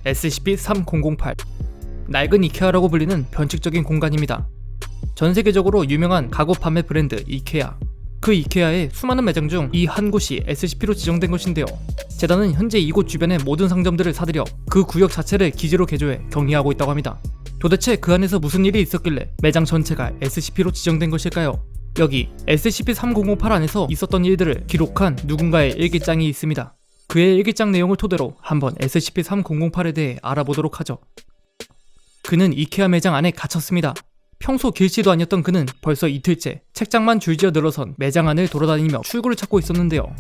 SCP-3008. 낡은 이케아라고 불리는 변칙적인 공간입니다. 전 세계적으로 유명한 가구 판매 브랜드 이케아. 그 이케아의 수많은 매장 중 이 한 곳이 SCP로 지정된 것인데요. 재단은 현재 이곳 주변의 모든 상점들을 사들여 그 구역 자체를 기지로 개조해 격리하고 있다고 합니다. 도대체 그 안에서 무슨 일이 있었길래 매장 전체가 SCP로 지정된 것일까요? 여기 SCP-3008 안에서 있었던 일들을 기록한 누군가의 일기장이 있습니다. 그의 일기장 내용을 토대로 한번 SCP-3008에 대해 알아보도록 하죠. 그는 이케아 매장 안에 갇혔습니다. 평소 길치도 아니었던 그는 벌써 이틀째 책장만 줄지어 늘어선 매장 안을 돌아다니며 출구를 찾고 있었는데요.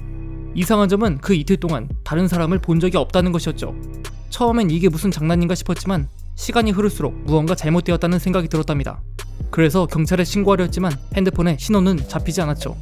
이상한 점은 그 이틀 동안 다른 사람을 본 적이 없다는 것이었죠. 처음엔 이게 무슨 장난인가 싶었지만 시간이 흐를수록 무언가 잘못되었다는 생각이 들었답니다. 그래서 경찰에 신고하려 했지만 핸드폰에 신호는 잡히지 않았죠.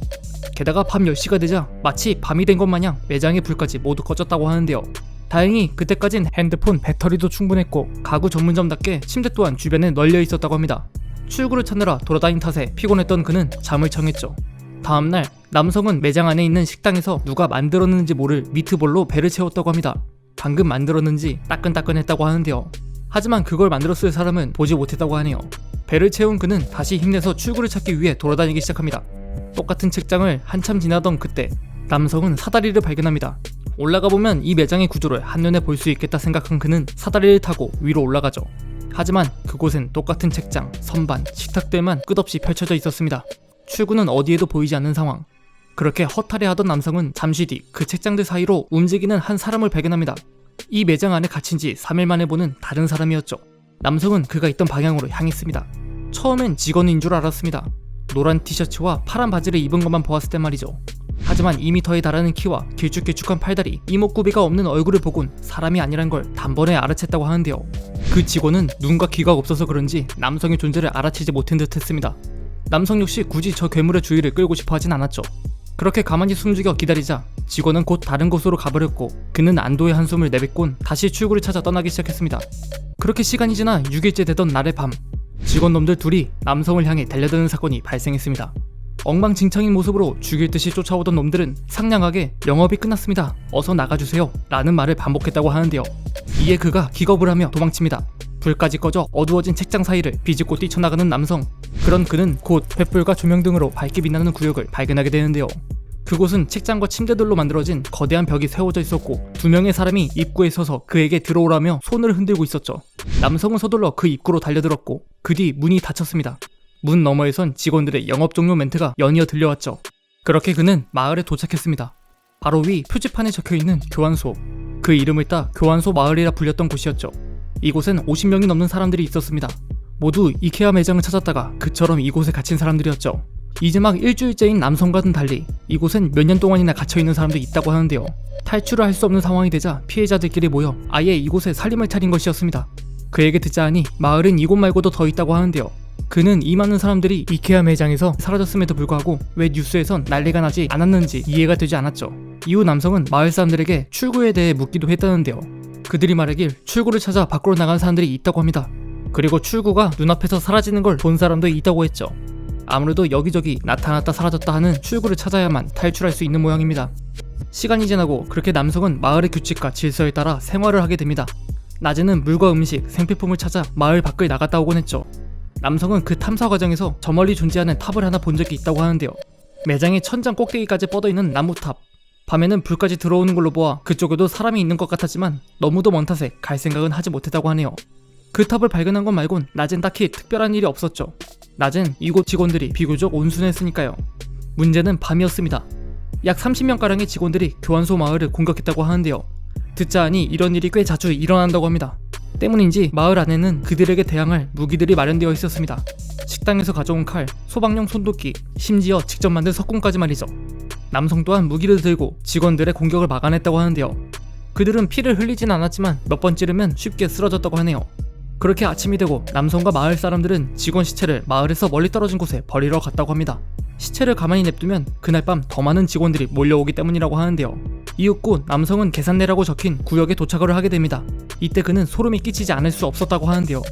게다가 밤 10시가 되자 마치 밤이 된 것 마냥 매장의 불까지 모두 꺼졌다고 하는데요. 다행히 그때까진 핸드폰 배터리도 충분했고 가구 전문점답게 침대 또한 주변에 널려 있었다고 합니다. 출구를 찾느라 돌아다닌 탓에 피곤했던 그는 잠을 청했죠. 다음날 남성은 매장 안에 있는 식당에서 누가 만들었는지 모를 미트볼로 배를 채웠다고 합니다. 방금 만들었는지 따끈따끈했다고 하는데요. 하지만 그걸 만들었을 사람은 보지 못했다고 하네요. 배를 채운 그는 다시 힘내서 출구를 찾기 위해 돌아다니기 시작합니다. 똑같은 책장을 한참 지나던 그때 남성은 사다리를 발견합니다. 올라가 보면 이 매장의 구조를 한눈에 볼 수 있겠다 생각한 그는 사다리를 타고 위로 올라가죠. 하지만 그곳엔 똑같은 책장, 선반, 식탁들만 끝없이 펼쳐져 있었습니다. 출구는 어디에도 보이지 않는 상황. 그렇게 허탈해하던 남성은 잠시 뒤 그 책장들 사이로 움직이는 한 사람을 발견합니다. 이 매장 안에 갇힌 지 3일 만에 보는 다른 사람이었죠. 남성은 그가 있던 방향으로 향했습니다. 처음엔 직원인 줄 알았습니다. 노란 티셔츠와 파란 바지를 입은 것만 보았을 때 말이죠. 하지만 2m에 달하는 키와 길쭉길쭉한 팔다리, 이목구비가 없는 얼굴을 보곤 사람이 아니란 걸 단번에 알아챘다고 하는데요. 그 직원은 눈과 귀가 없어서 그런지 남성의 존재를 알아채지 못한 듯 했습니다. 남성 역시 굳이 저 괴물의 주의를 끌고 싶어 하진 않았죠. 그렇게 가만히 숨죽여 기다리자 직원은 곧 다른 곳으로 가버렸고 그는 안도의 한숨을 내뱉곤 다시 출구를 찾아 떠나기 시작했습니다. 그렇게 시간이 지나 6일째 되던 날의 밤, 직원놈들 둘이 남성을 향해 달려드는 사건이 발생했습니다. 엉망진창인 모습으로 죽일 듯이 쫓아오던 놈들은 상냥하게 영업이 끝났습니다. 어서 나가주세요 라는 말을 반복했다고 하는데요. 이에 그가 기겁을 하며 도망칩니다. 불까지 꺼져 어두워진 책장 사이를 비집고 뛰쳐나가는 남성. 그런 그는 곧 횃불과 조명 등으로 밝게 빛나는 구역을 발견하게 되는데요. 그곳은 책장과 침대들로 만들어진 거대한 벽이 세워져 있었고 2명의 사람이 입구에 서서 그에게 들어오라며 손을 흔들고 있었죠. 남성은 서둘러 그 입구로 달려들었고 그 뒤 문이 닫혔습니다. 문 너머에선 직원들의 영업 종료 멘트가 연이어 들려왔죠. 그렇게 그는 마을에 도착했습니다. 바로 위 표지판에 적혀있는 교환소. 그 이름을 따 교환소 마을이라 불렸던 곳이었죠. 이곳엔 50명이 넘는 사람들이 있었습니다. 모두 이케아 매장을 찾았다가 그처럼 이곳에 갇힌 사람들이었죠. 이제 막 일주일째인 남성과는 달리 이곳엔 몇 년 동안이나 갇혀있는 사람도 있다고 하는데요. 탈출을 할 수 없는 상황이 되자 피해자들끼리 모여 아예 이곳에 살림을 차린 것이었습니다. 그에게 듣자 하니 마을은 이곳 말고도 더 있다고 하는데요. 그는 이 많은 사람들이 이케아 매장에서 사라졌음에도 불구하고 왜 뉴스에선 난리가 나지 않았는지 이해가 되지 않았죠. 이후 남성은 마을 사람들에게 출구에 대해 묻기도 했다는데요. 그들이 말하길 출구를 찾아 밖으로 나간 사람들이 있다고 합니다. 그리고 출구가 눈앞에서 사라지는 걸 본 사람도 있다고 했죠. 아무래도 여기저기 나타났다 사라졌다 하는 출구를 찾아야만 탈출할 수 있는 모양입니다. 시간이 지나고 그렇게 남성은 마을의 규칙과 질서에 따라 생활을 하게 됩니다. 낮에는 물과 음식, 생필품을 찾아 마을 밖을 나갔다 오곤 했죠. 남성은 그 탐사 과정에서 저 멀리 존재하는 탑을 하나 본 적이 있다고 하는데요. 매장의 천장 꼭대기까지 뻗어있는 나무탑. 밤에는 불까지 들어오는 걸로 보아 그쪽에도 사람이 있는 것 같았지만 너무도 먼 탓에 갈 생각은 하지 못했다고 하네요. 그 탑을 발견한 것 말곤 낮엔 딱히 특별한 일이 없었죠. 낮엔 이곳 직원들이 비교적 온순했으니까요. 문제는 밤이었습니다. 약 30명가량의 직원들이 교환소 마을을 공격했다고 하는데요. 듣자 하니 이런 일이 꽤 자주 일어난다고 합니다. 때문인지 마을 안에는 그들에게 대항할 무기들이 마련되어 있었습니다. 식당에서 가져온 칼, 소방용 손도끼, 심지어 직접 만든 석궁까지 말이죠. 남성 또한 무기를 들고 직원들의 공격을 막아냈다고 하는데요. 그들은 피를 흘리진 않았지만 몇 번 찌르면 쉽게 쓰러졌다고 하네요. 그렇게 아침이 되고 남성과 마을 사람들은 직원 시체를 마을에서 멀리 떨어진 곳에 버리러 갔다고 합니다. 시체를 가만히 냅두면 그날 밤 더 많은 직원들이 몰려오기 때문이라고 하는데요. 이윽고 남성은 계산내라고 적힌 구역에 도착을 하게 됩니다. 이때 그는 소름이 끼치지 않을 수 없었다고 하는데요.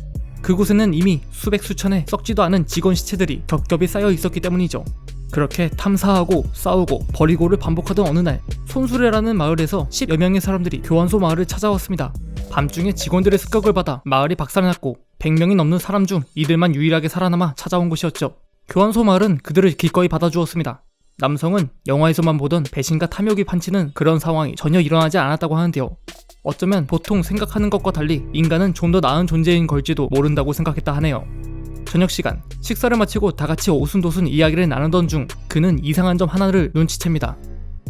그곳에는 이미 수백 수천의 썩지도 않은 직원 시체들이 겹겹이 쌓여 있었기 때문이죠. 그렇게 탐사하고 싸우고 버리고를 반복하던 어느 날 손수레라는 마을에서 10여 명의 사람들이 교환소 마을을 찾아왔습니다. 밤중에 직원들의 습격을 받아 마을이 박살났고 100명이 넘는 사람 중 이들만 유일하게 살아남아 찾아온 곳이었죠. 교환소 마을은 그들을 기꺼이 받아주었습니다. 남성은 영화에서만 보던 배신과 탐욕이 판치는 그런 상황이 전혀 일어나지 않았다고 하는데요. 어쩌면 보통 생각하는 것과 달리 인간은 좀 더 나은 존재인 걸지도 모른다고 생각했다 하네요. 저녁 시간, 식사를 마치고 다같이 오순도순 이야기를 나누던 중 그는 이상한 점 하나를 눈치챕니다.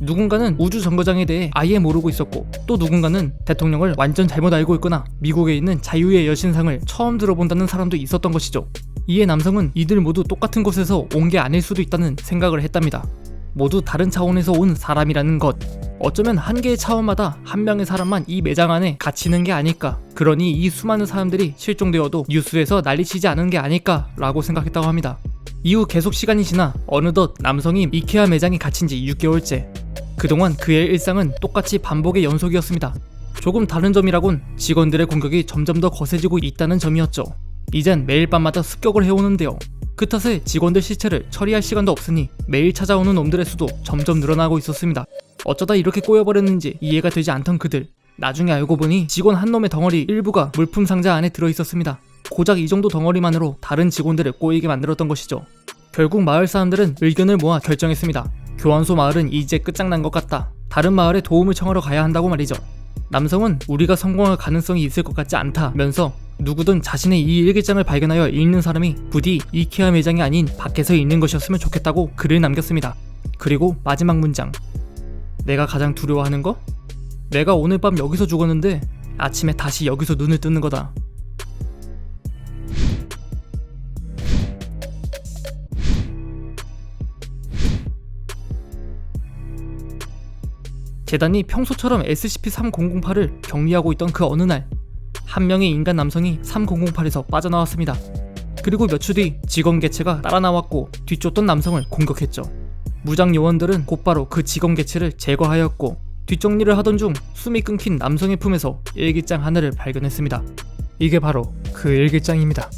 누군가는 우주 정거장에 대해 아예 모르고 있었고, 또 누군가는 대통령을 완전 잘못 알고 있거나 미국에 있는 자유의 여신상을 처음 들어본다는 사람도 있었던 것이죠. 이에 남성은 이들 모두 똑같은 곳에서 온 게 아닐 수도 있다는 생각을 했답니다. 모두 다른 차원에서 온 사람이라는 것. 어쩌면 한 개의 차원마다 한 명의 사람만 이 매장 안에 갇히는 게 아닐까. 그러니 이 수많은 사람들이 실종되어도 뉴스에서 난리치지 않은 게 아닐까 라고 생각했다고 합니다. 이후 계속 시간이 지나 어느덧 남성이 이케아 매장에 갇힌 지 6개월째. 그동안 그의 일상은 똑같이 반복의 연속이었습니다. 조금 다른 점이라곤 직원들의 공격이 점점 더 거세지고 있다는 점이었죠. 이젠 매일 밤마다 습격을 해오는데요. 그 탓에 직원들 시체를 처리할 시간도 없으니 매일 찾아오는 놈들의 수도 점점 늘어나고 있었습니다. 어쩌다 이렇게 꼬여버렸는지 이해가 되지 않던 그들. 나중에 알고 보니 직원 한 놈의 덩어리 일부가 물품 상자 안에 들어있었습니다. 고작 이 정도 덩어리만으로 다른 직원들을 꼬이게 만들었던 것이죠. 결국 마을 사람들은 의견을 모아 결정했습니다. 교환소 마을은 이제 끝장난 것 같다. 다른 마을에 도움을 청하러 가야 한다고 말이죠. 남성은 우리가 성공할 가능성이 있을 것 같지 않다면서 누구든 자신의 이 일기장을 발견하여 읽는 사람이 부디 이케아 매장이 아닌 밖에서 읽는 것이었으면 좋겠다고 글을 남겼습니다. 그리고 마지막 문장. 내가 가장 두려워하는 거? 내가 오늘 밤 여기서 죽었는데 아침에 다시 여기서 눈을 뜨는 거다. 재단이 평소처럼 SCP-3008을 격리하고 있던 그 어느 날, 한 명의 인간 남성이 3008에서 빠져나왔습니다. 그리고 몇 초 뒤 직원 개체가 따라 나왔고 뒤쫓던 남성을 공격했죠. 무장 요원들은 곧바로 그 직원 개체를 제거하였고, 뒷정리를 하던 중 숨이 끊긴 남성의 품에서 일기장 하나를 발견했습니다. 이게 바로 그 일기장입니다.